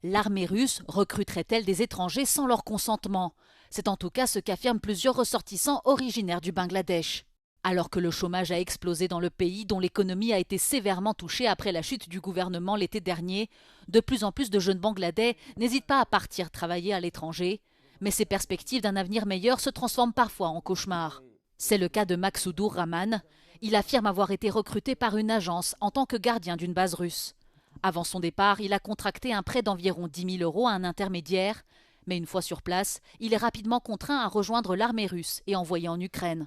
L'armée russe recruterait-elle des étrangers sans leur consentement? C'est en tout cas ce qu'affirment plusieurs ressortissants originaires du Bangladesh. Alors que le chômage a explosé dans le pays, dont l'économie a été sévèrement touchée après la chute du gouvernement l'été dernier, de plus en plus de jeunes Bangladais n'hésitent pas à partir travailler à l'étranger. Mais ces perspectives d'un avenir meilleur se transforment parfois en cauchemar. C'est le cas de Maksoudour Rahman. Il affirme avoir été recruté par une agence en tant que gardien d'une base russe. Avant son départ, il a contracté un prêt d'environ 10 000 € à un intermédiaire. Mais une fois sur place, il est rapidement contraint à rejoindre l'armée russe et envoyé en Ukraine.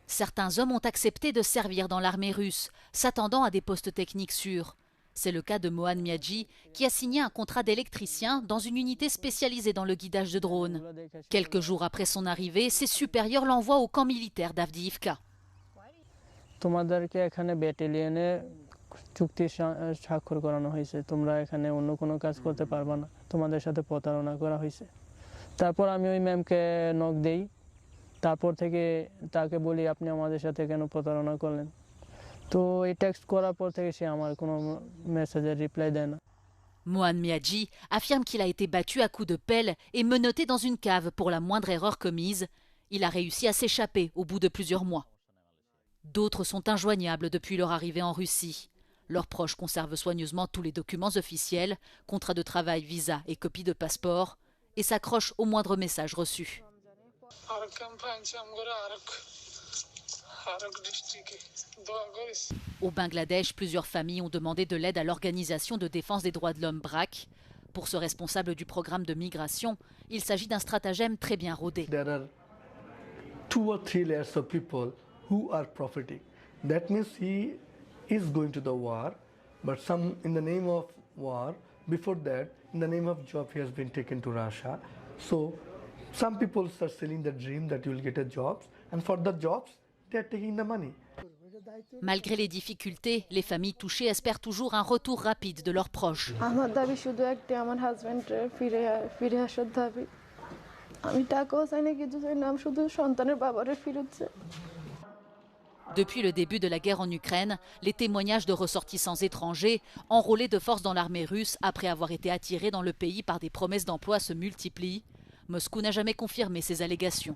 Certains hommes ont accepté de servir dans l'armée russe, s'attendant à des postes techniques sûrs. C'est le cas de Mohan Miadji, qui a signé un contrat d'électricien dans une unité spécialisée dans le guidage de drones. Quelques jours après son arrivée, ses supérieurs l'envoient au camp militaire d'Avdiivka. Mohan Miadji affirme qu'il a été battu à coups de pelle et menotté dans une cave pour la moindre erreur commise. Il a réussi à s'échapper au bout de plusieurs mois. D'autres sont injoignables depuis leur arrivée en Russie. Leurs proches conservent soigneusement tous les documents officiels, contrats de travail, visa et copies de passeport, et s'accrochent au moindre message reçu. Au Bangladesh, plusieurs familles ont demandé de l'aide à l'Organisation de défense des droits de l'homme BRAC. Pour ce responsable du programme de migration, il s'agit d'un stratagème très bien rodé. There are 2 or 3 layers of people who are profiting. That means he is going to the war, but some in the name of war, before that, in the name of job, he has been taken to Russia. So some people start selling the dream that you will get a job, and for the jobs, they are taking the money. Malgré les difficultés, les familles touchées espèrent toujours un retour rapide de leurs proches. Depuis le début de la guerre en Ukraine, les témoignages de ressortissants étrangers enrôlés de force dans l'armée russe après avoir été attirés dans le pays par des promesses d'emploi se multiplient. Moscou n'a jamais confirmé ces allégations.